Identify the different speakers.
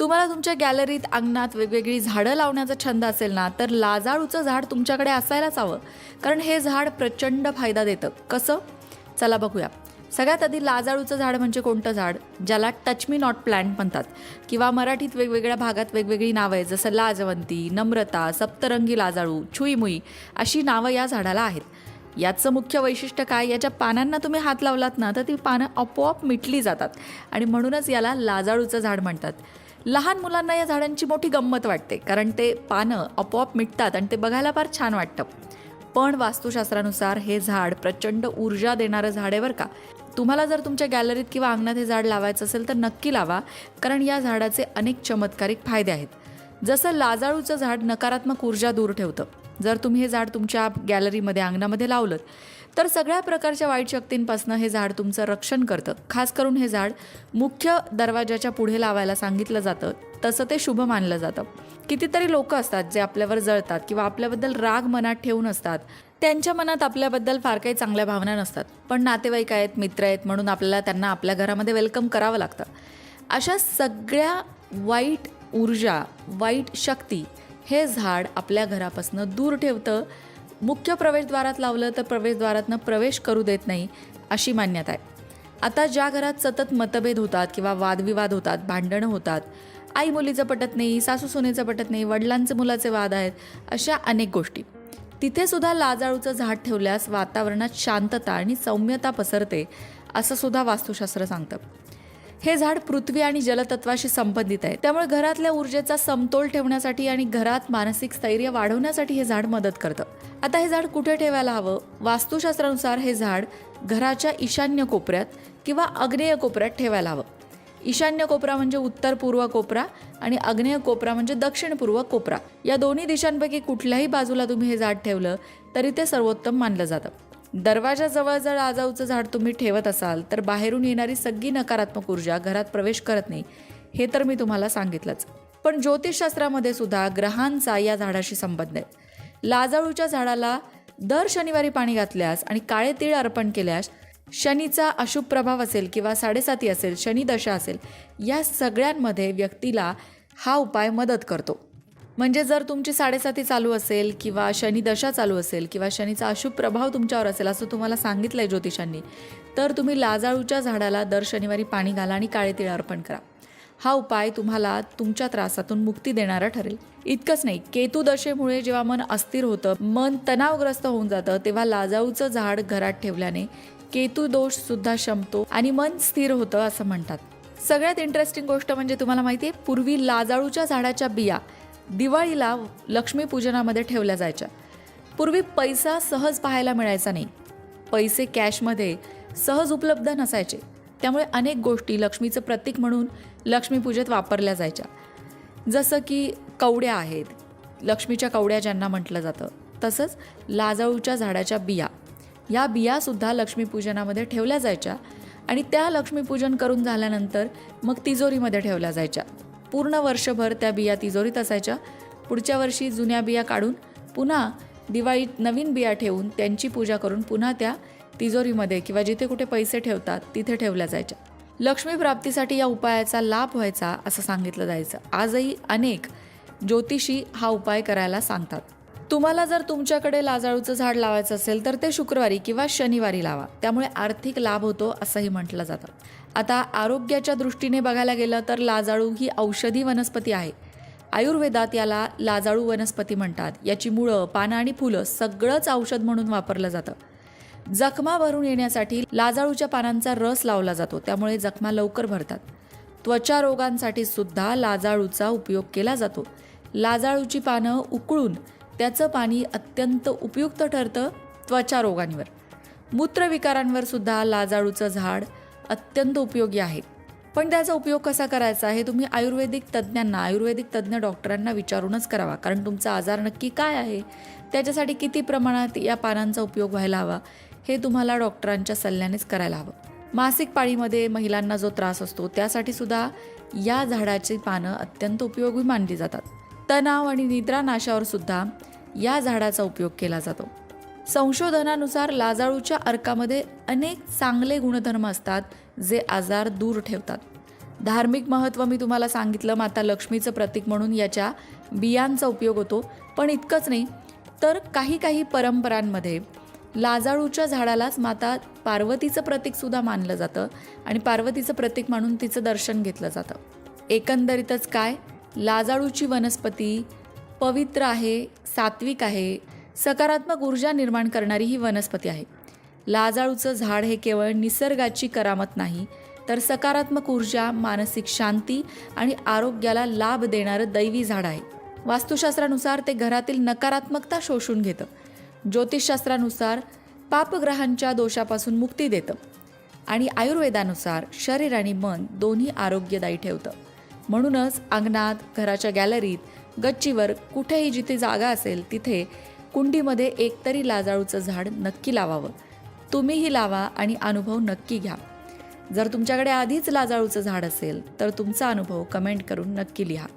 Speaker 1: तुम्हाला तुमच्या गॅलरीत, अंगणात वेगवेगळी झाडं लावण्याचा छंद असेल ना, तर लाजाळूचं झाड तुमच्याकडे असायलाच हवं. कारण हे झाड प्रचंड फायदा देतं. कसं? चला बघूया. सगळ्यात आधी लाजाळूचं झाड म्हणजे कोणतं झाड? ज्याला टच मी नॉट प्लांट म्हणतात किंवा मराठीत वेगवेगळ्या भागात वेगवेगळी नावं आहेत. जसं लाजवंती, नम्रता, सप्तरंगी लाजाळू, छुईमुई अशी नावं या झाडाला आहेत. याचं मुख्य वैशिष्ट्य काय? याच्या पानांना तुम्ही हात लावलात ना, तर ती पानं आपोआप मिटली जातात आणि म्हणूनच याला लाजाळूचं झाड म्हणतात. लहान मुलांना या झाडांची मोठी गंमत वाटते, कारण ते पानं आपोआप मिटतात आणि ते बघायला फार छान वाटतं. पण वास्तुशास्त्रानुसार हे झाड प्रचंड ऊर्जा देणारं झाड आहे बरं का. तुम्हाला जर तुमच्या गॅलरीत किंवा अंगणात हे झाड लावायचं असेल तर नक्की लावा, कारण या झाडाचे अनेक चमत्कारिक फायदे आहेत. जसं लाजाळूचं झाड नकारात्मक ऊर्जा दूर ठेवतं. जर तुम्ही हे झाड तुमच्या गॅलरीमध्ये, अंगणामध्ये लावलं तर सगळ्या प्रकारच्या वाईट शक्तींपासून हे झाड तुमचं रक्षण करतं. खास करून हे झाड मुख्य दरवाजाच्या पुढे लावायला सांगितलं जातं, तसं ते शुभ मानलं जातं. कितीतरी लोक असतात जे आपल्यावर जळतात किंवा आपल्याबद्दल राग मनात ठेवून असतात. त्यांच्या मनात आपल्याबद्दल फार काही चांगल्या भावना नसतात, पण नातेवाईक आहेत, मित्र आहेत म्हणून आपल्याला त्यांना आपल्या घरामध्ये वेलकम करावं लागतं. अशा सगळ्या वाईट ऊर्जा, वाईट शक्ती हे झाड आपल्या घरापासून दूर ठेवतं. मुख्य प्रवेशद्वारात लावलं तर प्रवेशद्वारातनं प्रवेश करू देत नाही, अशी मान्यता आहे. आता ज्या घरात सतत मतभेद होतात किंवा वादविवाद होतात, भांडणं होतात, आई मुलीचं पटत नाही, सासू सुनेचं पटत नाही, वडिलांचे मुलाचे वाद आहेत, अशा अनेक गोष्टी, तिथे सुद्धा लाजाळूचं झाड ठेवल्यास वातावरणात शांतता आणि सौम्यता पसरते, असं सुद्धा वास्तुशास्त्र सांगतं. हे झाड पृथ्वी आणि जलतत्वाशी संबंधित आहे, त्यामुळे घरातल्या ऊर्जेचा समतोल ठेवण्यासाठी आणि घरात मानसिक स्थैर्य वाढवण्यासाठी हे झाड मदत करतं. आता हे झाड कुठे ठेवायला हवं? वास्तुशास्त्रानुसार हे झाड घराच्या ईशान्य कोपऱ्यात किंवा आग्नेय कोपऱ्यात ठेवायला हवं. ईशान्य कोपरा म्हणजे उत्तर पूर्व कोपरा आणि आग्नेय कोपरा म्हणजे दक्षिण पूर्व कोपरा. या दोन्ही दिशांपैकी कुठल्याही बाजूला तुम्ही हे झाड ठेवलं तरी ते सर्वोत्तम मानलं जातं. दरवाजाजवळ जर लाजाळूचं झाड तुम्ही ठेवत असाल तर बाहेरून येणारी सगळी नकारात्मक ऊर्जा घरात प्रवेश करत नाही, हे तर मी तुम्हाला सांगितलंच. पण ज्योतिषशास्त्रामध्ये सुद्धा ग्रहांचा या झाडाशी संबंध आहे. लाजाळूच्या झाडाला दर शनिवारी पाणी घातल्यास आणि काळे तीळ अर्पण केल्यास शनीचा अशुभ प्रभाव असेल किंवा 7.5 असेल, शनिदशा असेल, या सगळ्यांमध्ये व्यक्तीला हा उपाय मदत करतो. म्हणजे जर तुमची 7.5 चालू असेल किंवा शनिदशा चालू असेल किंवा शनीचा अशुभ प्रभाव तुमच्यावर असेल असं तुम्हाला सांगितलं आहे ज्योतिषांनी, तर तुम्ही लाजाळूच्या झाडाला दर शनिवारी पाणी घाला आणि काळे तीळ अर्पण करा. हा उपाय तुम्हाला तुमच्या त्रासातून मुक्ती देणारा ठरेल. इतकंच नाही, केतू दशेमुळे जेव्हा मन अस्थिर होतं, मन तणावग्रस्त होऊन जातं, तेव्हा लाजाळूचं झाड घरात ठेवल्याने केतू दोष सुद्धा शमतो आणि मन स्थिर होतं असं म्हणतात. सगळ्यात इंटरेस्टिंग गोष्ट म्हणजे तुम्हाला माहिती आहे, पूर्वी लाजाळूच्या झाडाच्या बिया दिवाळीला लक्ष्मीपूजनामध्ये ठेवल्या जायच्या. पूर्वी पैसा सहज पाहायला मिळायचा नाही, पैसे कॅशमध्ये सहज उपलब्ध नसायचे, त्यामुळे अनेक गोष्टी लक्ष्मीचं प्रतीक म्हणून लक्ष्मीपूजेत वापरल्या जायच्या. जसं की कवड्या आहेत, लक्ष्मीच्या कवड्या ज्यांना म्हटलं जातं, तसंच लाजाळूच्या झाडाच्या बिया, या बियासुद्धा लक्ष्मीपूजनामध्ये ठेवल्या जायच्या आणि त्या लक्ष्मीपूजन करून झाल्यानंतर मग तिजोरीमध्ये ठेवल्या जायच्या. पूर्ण वर्षभर त्या बिया तिजोरीत असायच्या. पुढच्या वर्षी जुन्या बिया काढून पुन्हा दिवाळीत नवीन बिया ठेवून त्यांची पूजा करून पुन्हा त्या तिजोरीमध्ये किंवा जिथे कुठे पैसे ठेवतात तिथे ठेवल्या जायच्या. लक्ष्मी प्राप्तीसाठी या उपायाचा लाभ व्हायचा असं सांगितलं जायचं. आजही अनेक ज्योतिषी हा उपाय करायला सांगतात. तुम्हाला जर तुमच्याकडे लाजाळूचं झाड लावायचं असेल तर ते शुक्रवारी किंवा शनिवारी लावा, त्यामुळे आर्थिक लाभ होतो असंही म्हटलं जातं. आता आरोग्याच्या दृष्टीने बघायला गेलं तर लाजाळू ही औषधी वनस्पती आहे. आयुर्वेदात याला लाजाळू वनस्पती म्हणतात. याची मुळं, पानं आणि फुलं सगळंच औषध म्हणून वापरलं जातं. जखमा भरून येण्यासाठी लाजाळूच्या पानांचा रस लावला जातो, त्यामुळे जखमा लवकर भरतात. त्वचा रोगांसाठी सुद्धा लाजाळूचा उपयोग केला जातो. लाजाळूची पानं उकळून त्याचं पाणी अत्यंत उपयुक्त ठरतं त्वचा रोगांवर. मूत्रविकारांवर सुद्धा लाजाळूचं झाड अत्यंत उपयोगी आहे. पण त्याचा उपयोग कसा करायचा हे तुम्ही आयुर्वेदिक तज्ज्ञ डॉक्टरांना विचारूनच करावा, कारण तुमचा आजार नक्की काय आहे, त्याच्यासाठी किती प्रमाणात या पानांचा उपयोग व्हायला हवा हे तुम्हाला डॉक्टरांच्या सल्ल्यानेच करायला हवं. मासिक पाळीमध्ये महिलांना जो त्रास असतो त्यासाठी सुद्धा या झाडाची पानं अत्यंत उपयोगी मानली जातात. तणाव आणि निद्रानाशावर सुद्धा या झाडाचा उपयोग केला जातो. संशोधनानुसार लाजाळूच्या अर्कामध्ये अनेक चांगले गुणधर्म असतात जे आजार दूर ठेवतात. धार्मिक महत्त्व मी तुम्हाला सांगितलं, माता लक्ष्मीचं प्रतीक म्हणून याच्या बियांचा उपयोग होतो. पण इतकंच नाही, तर काही काही परंपरांमध्ये लाजाळूच्या झाडालाच माता पार्वतीचं प्रतीकसुद्धा मानलं जातं आणि पार्वतीचं प्रतीक म्हणून तिचं दर्शन घेतलं जातं. एकंदरीतच काय, लाजाळूची वनस्पती पवित्र आहे, सात्विक आहे, सकारात्मक ऊर्जा निर्माण करणारी ही वनस्पती आहे. लाजाळूचं झाड हे केवळ निसर्गाची करामत नाही, तर सकारात्मक ऊर्जा, मानसिक शांती आणि आरोग्याला लाभ देणारं दैवी झाड आहे. वास्तुशास्त्रानुसार ते घरातील नकारात्मकता शोषून घेतं. ज्योतिषशास्त्रानुसार पापग्रहांच्या दोषापासून मुक्ती देतं आणि आयुर्वेदानुसार शरीर आणि मन दोन्ही आरोग्यदायी ठेवतं. म्हणूनच अंगणात, घराच्या गॅलरीत, गच्चीवर, कुठेही जिथे जागा असेल तिथे कुंडीमध्ये एकतरी लाजाळूचं झाड नक्की लावावं. तुम्हीही लावा आणि अनुभव नक्की घ्या. जर तुमच्याकडे आधीच लाजाळूचं झाड असेल तर तुमचा अनुभव कमेंट करून नक्की लिहा.